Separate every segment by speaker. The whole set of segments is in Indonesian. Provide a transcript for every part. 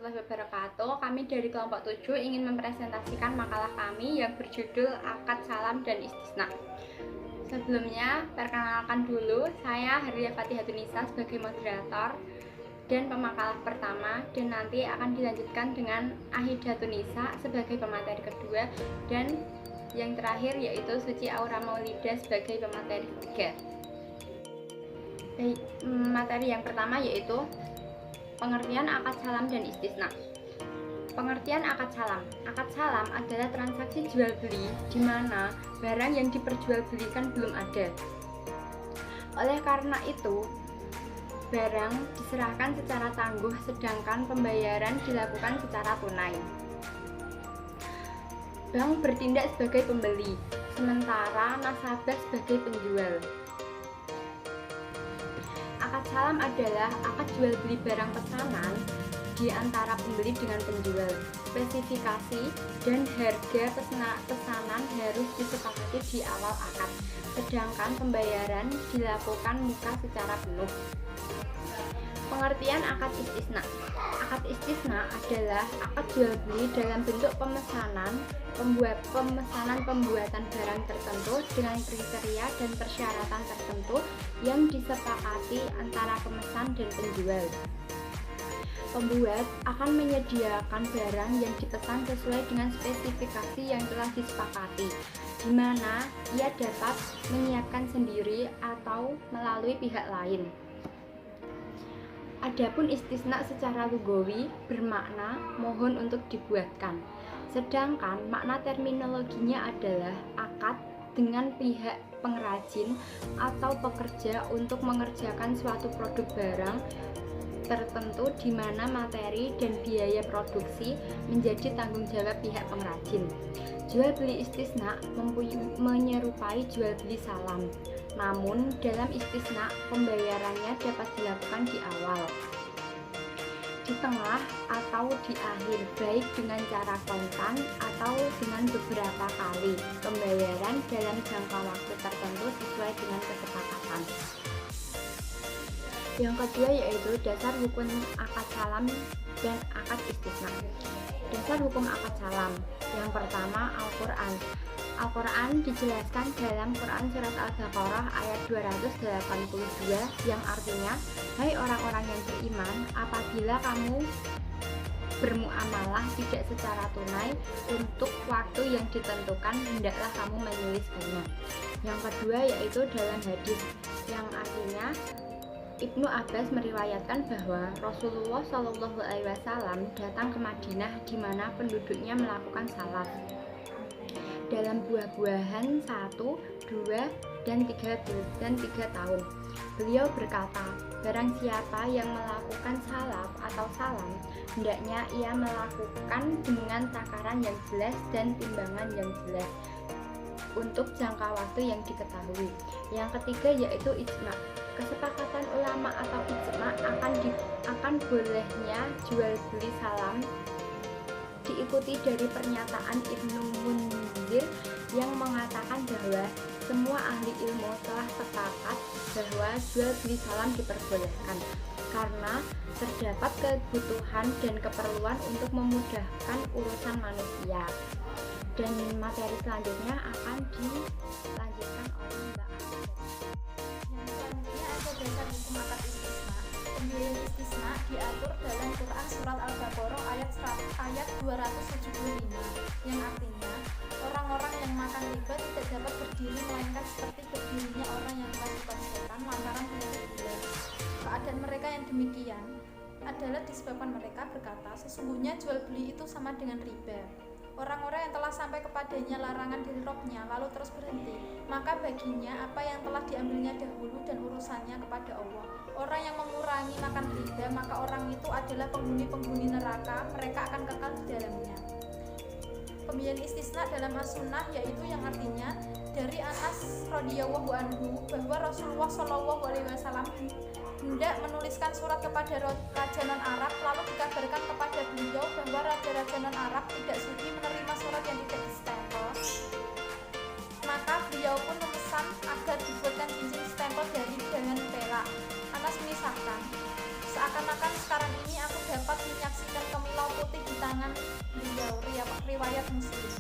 Speaker 1: warahmatullahi wabarakatuh. Kami dari kelompok 7 ingin mempresentasikan makalah kami yang berjudul Akad Salam dan Istisna. Sebelumnya, perkenalkan dulu, saya Haria Fatihatunisa sebagai moderator dan pemakalah pertama, dan nanti akan dilanjutkan dengan Ahidatunisa sebagai pemateri kedua, dan yang terakhir yaitu Suci Aura Maulida sebagai pemateri ketiga. Materi yang pertama yaitu pengertian akad salam dan istisna. Pengertian akad salam. Akad salam adalah transaksi jual beli di mana barang yang diperjualbelikan belum ada. Oleh karena itu, barang diserahkan secara tangguh sedangkan pembayaran dilakukan secara tunai. Bank bertindak sebagai pembeli, sementara nasabah sebagai penjual. Akad salam adalah akad jual beli barang pesanan di antara pembeli dengan penjual. Spesifikasi dan harga pesanan harus disepakati di awal akad, sedangkan pembayaran dilakukan muka secara penuh. Pengertian akad istisna. Akad istisna adalah akad jual beli dalam bentuk pemesanan pembuatan barang tertentu dengan kriteria dan persyaratan tertentu yang disepakati antara pemesan dan penjual. Pembuat akan menyediakan barang yang dipesan sesuai dengan spesifikasi yang telah disepakati, di mana ia dapat menyiapkan sendiri atau melalui pihak lain. Adapun istisna secara lugawi bermakna mohon untuk dibuatkan, sedangkan makna terminologinya adalah akad dengan pihak pengrajin atau pekerja untuk mengerjakan suatu produk barang tertentu di mana materi dan biaya produksi menjadi tanggung jawab pihak pengrajin. Jual beli istisna menyerupai jual beli salam. Namun, dalam istisna, pembayarannya dapat dilakukan di awal, di tengah, atau di akhir, baik dengan cara kontan atau dengan beberapa kali pembayaran dalam jangka waktu tertentu sesuai dengan kesepakatan. Yang kedua yaitu dasar hukum akad salam dan akad istisna. Dasar hukum akad salam. Yang pertama, Al-Quran. Al-Quran dijelaskan dalam Quran Surat Al-Baqarah ayat 282 yang artinya, hai orang-orang yang beriman, apabila kamu bermuamalah tidak secara tunai untuk waktu yang ditentukan, hendaklah kamu menuliskannya. Yang kedua yaitu dalam hadis yang artinya, Ibnu Abbas meriwayatkan bahwa Rasulullah SAW datang ke Madinah di mana penduduknya melakukan salaf dalam buah-buahan 1, 2, dan 3 tahun. Beliau berkata, barang siapa yang melakukan salaf atau salam, hendaknya ia melakukan dengan takaran yang jelas dan timbangan yang jelas untuk jangka waktu yang diketahui. Yang ketiga yaitu ijma. Kesepakatan ulama atau ijma akan bolehnya jual beli salam diikuti dari pernyataan Ibnu Munzir yang mengatakan bahwa semua ahli ilmu telah sepakat bahwa jual beli salam diperbolehkan karena terdapat kebutuhan dan keperluan untuk memudahkan urusan manusia. Dan materi selanjutnya akan dilanjutkan oleh Mbak Ahmad.
Speaker 2: Yang selanjutnya ada dasar hukum akad istisna. Pembiayaan istisna diatur dalam Quran Surat Al-Baqarah ayat 275 yang artinya orang-orang yang makan riba tidak dapat berdiri melainkan seperti berdirinya orang yang kerasukan setan lantaran penyakit gula. Keadaan mereka yang demikian adalah disebabkan mereka berkata, sesungguhnya jual beli itu sama dengan riba. Orang-orang yang telah sampai kepadanya larangan dari Robnya lalu terus berhenti, maka baginya apa yang telah diambilnya dahulu dan urusannya kepada Allah. Orang yang mengurangi makan riba, maka orang itu adalah penghuni-penghuni neraka, mereka akan kekal di dalamnya. Pembiayaan istisna dalam as-sunnah yaitu yang artinya dari Anas radhiyallahu anhu bahwa Rasulullah SAW hendak menuliskan surat kepada raja non-Arab, lalu dikabarkan kepada beliau bahwa raja-raja non-Arab tidak sudi menerima surat yang tidak distempel. Maka beliau pun memesan agar dibuatkan cincin stempel dari bahan perak. Anas mengisahkan, seakan-akan sekarang ini aku dapat menyaksikan kemilau putih di tangan beliau, riwayat Muslim.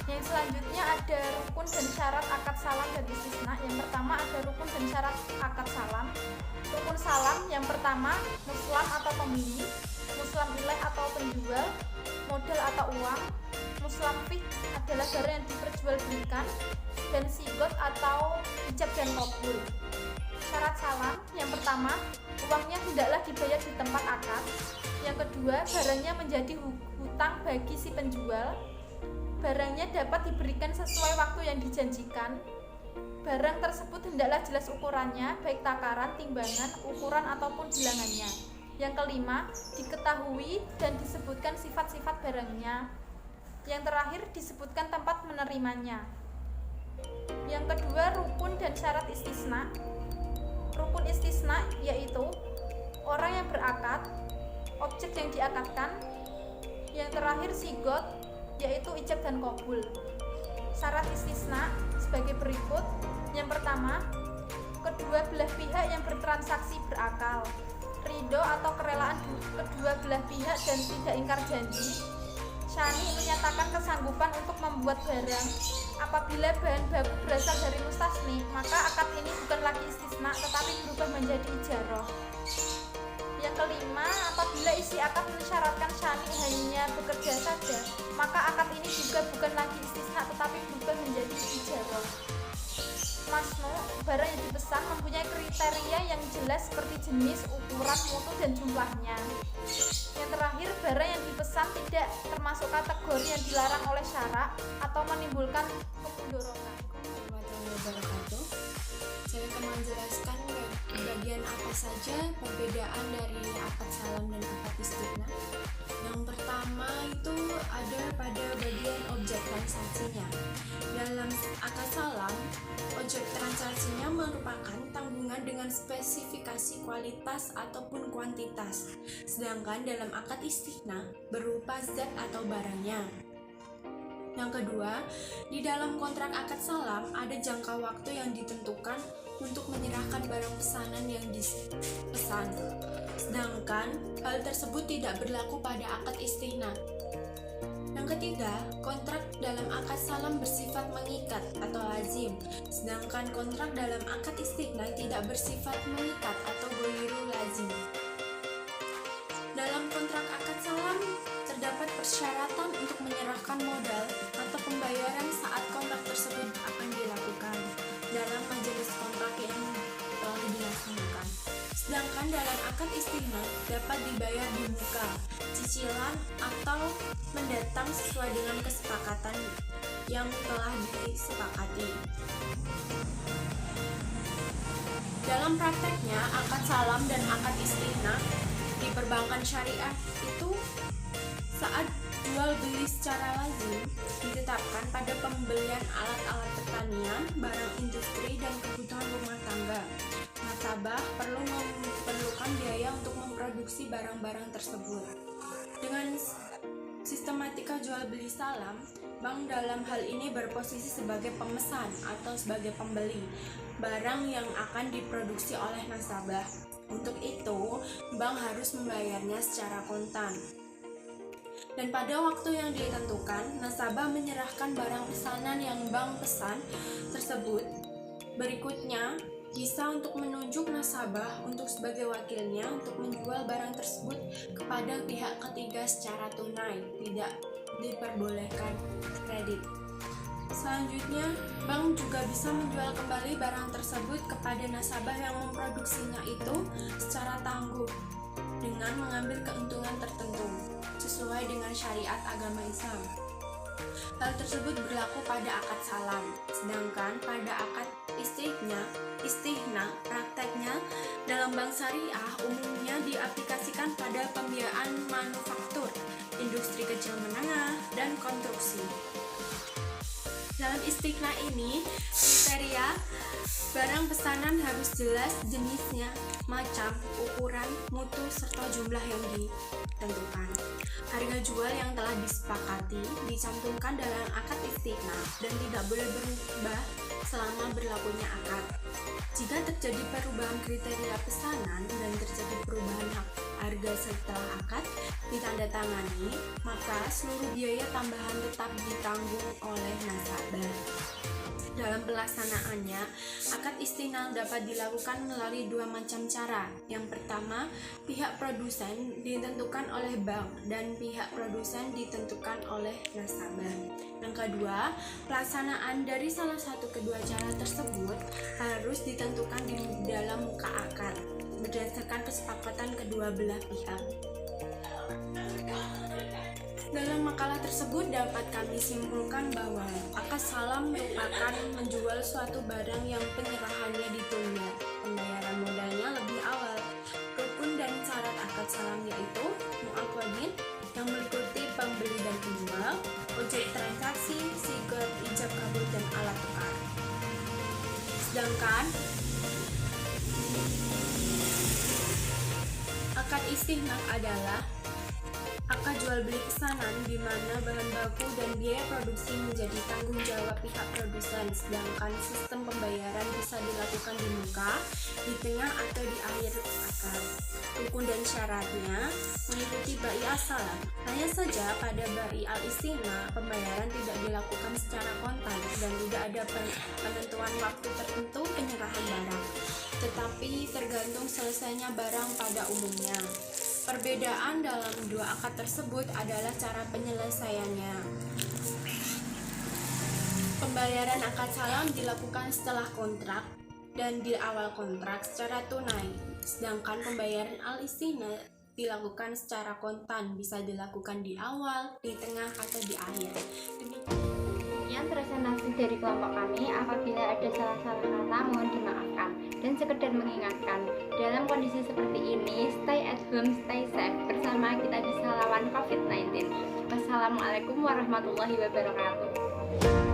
Speaker 2: Yang selanjutnya ada rukun dan syarat akad salam dan istisna. Yang pertama ada rukun dan syarat akad salam. Rukun salam yang pertama, muslam atau pembeli, muslam ilaih atau penjual, modal atau uang, muslam fih adalah barang yang diperjualbelikan, dan sigot atau ijab dan qabul. Syarat salam yang pertama, uangnya hendaklah dibayar di tempat akad. Yang kedua, barangnya menjadi hutang bagi si penjual. Barangnya dapat diberikan sesuai waktu yang dijanjikan. Barang tersebut hendaklah jelas ukurannya, baik takaran, timbangan, ukuran ataupun bilangannya. Yang kelima, diketahui dan disebutkan sifat-sifat barangnya. Yang terakhir, disebutkan tempat menerimanya. Yang kedua, rukun dan syarat istisna. Rukun istisna yaitu orang yang berakad, objek yang diakadkan. Yang terakhir, sigot, yaitu ijab dan qabul. Syarat istisna sebagai berikut. Yang pertama, kedua belah pihak yang bertransaksi berakal, ridho atau kerelaan kedua belah pihak dan tidak ingkar janji. Syani menyatakan kesanggupan untuk membuat barang. Apabila bahan baku berasal dari mustasni, maka akad ini bukan lagi istisna tetapi berubah menjadi ijarah. Yang kelima, apabila isi akad mensyaratkan syani hanya bekerja saja, maka akad ini juga bukan lagi istisna tetapi berubah menjadi ijarah. Masnu, barang yang dipesan mempunyai kriteria yang jelas seperti jenis, ukuran, mutu, dan jumlahnya. Yang terakhir, barang yang dipesan tidak termasuk kategori yang dilarang oleh syarak atau menimbulkan kemudorotan.
Speaker 3: Warahmatullahi wabarakatuh. Saya akan menjelaskan bagian apa saja perbedaan dari akad salam dan akad istighna. Yang pertama itu ada pada bagian objek transaksinya. Dalam akad salam, objek transaksinya merupakan tanggungan dengan spesifikasi kualitas ataupun kuantitas. Sedangkan dalam akad istighna berupa zat atau barangnya. Yang kedua, di dalam kontrak akad salam ada jangka waktu yang ditentukan untuk menyerahkan barang pesanan yang dipesan. Sedangkan hal tersebut tidak berlaku pada akad istighna. Yang ketiga, kontrak dalam akad salam bersifat mengikat atau lazim, sedangkan kontrak dalam akad istighna tidak bersifat mengikat atau ghairu lazim. Dalam kontrak akad salam terdapat persyaratan untuk menyerahkan modal atau pembayaran saat kontrak tersebut akan dilakukan dalam majelis kontrak yang telah dilaksanakan. Sedangkan dalam akad istighna dapat dibayar di muka, cicilan, atau mendatang sesuai dengan kesepakatan yang telah disepakati. Dalam prakteknya, akad salam dan akad istighna di perbankan syariah itu saat jual beli secara lazim ditetapkan pada pembelian alat-alat pertanian, barang industri, dan kebutuhan rumah tangga. Nasabah memerlukan biaya untuk memproduksi barang-barang tersebut. Dengan sistematika jual beli salam, bank dalam hal ini berposisi sebagai pemesan atau sebagai pembeli barang yang akan diproduksi oleh nasabah. Untuk itu, bank harus membayarnya secara kontan. Dan pada waktu yang ditentukan, nasabah menyerahkan barang pesanan yang bank pesan tersebut. Berikutnya, bisa untuk menunjuk nasabah untuk sebagai wakilnya untuk menjual barang tersebut kepada pihak ketiga secara tunai, tidak diperbolehkan kredit. Selanjutnya, bank juga bisa menjual kembali barang tersebut kepada nasabah yang memproduksinya itu secara tangguh dengan mengambil keuntungan tertentu sesuai dengan syariat agama Islam. Hal tersebut berlaku pada akad salam, sedangkan pada akad istighna prakteknya dalam bank syariah umumnya diaplikasikan pada pembiayaan manufaktur, industri kecil menengah, dan konstruksi. Dalam istighna ini, kriteria barang pesanan harus jelas jenisnya, macam, ukuran, mutu, serta jumlah yang ditentukan. Harga jual yang telah disepakati dicantumkan dalam akad istighna dan tidak boleh berubah selama berlakunya akad. Jika terjadi perubahan kriteria pesanan dan terjadi perubahan hak harga setelah akad ditandatangani, maka seluruh biaya tambahan tetap ditanggung oleh nasabah. Dalam pelaksanaannya, akad istinal dapat dilakukan melalui dua macam cara. Yang pertama, pihak produsen ditentukan oleh bank dan pihak produsen ditentukan oleh nasabah. Yang kedua, pelaksanaan dari salah satu kedua cara tersebut harus ditentukan di dalam muka akad berdasarkan kesepakatan kedua belah pihak. Dalam makalah tersebut dapat kami simpulkan bahwa akad salam merupakan menjual suatu barang yang penyerahannya ditunda, pembayaran modalnya lebih awal. Rukun dan syarat akad salam yaitu mu'aqadin yang meliputi pembeli dan penjual, objek transaksi, sigat, ijab kabul, dan alat tukar. Sedangkan akad istighnaq adalah akad jual beli pesanan di mana bahan baku dan biaya produksi menjadi tanggung jawab pihak produsen, sedangkan sistem pembayaran bisa dilakukan di muka, di tengah atau di akhir akad. Rukun dan syaratnya mengikuti bai as-salam. Hanya saja pada bai al-istighnaq pembayaran tidak dilakukan secara kontan dan tidak ada penentuan waktu tertentu penyerahan barang, tetapi tergantung selesainya barang pada umumnya. Perbedaan dalam dua akad tersebut adalah cara penyelesaiannya. Pembayaran akad salam dilakukan setelah kontrak dan di awal kontrak secara tunai, sedangkan pembayaran al-istighnaq dilakukan secara kontan, bisa dilakukan di awal, di tengah, atau di akhir.
Speaker 1: Demikian presentasi dari kelompok kami. Apabila ada salah-salah kata mohon dimaafkan. Dan sekedar mengingatkan, dalam kondisi seperti ini, stay at home, stay safe. Bersama kita bisa lawan COVID-19. Wassalamualaikum warahmatullahi wabarakatuh.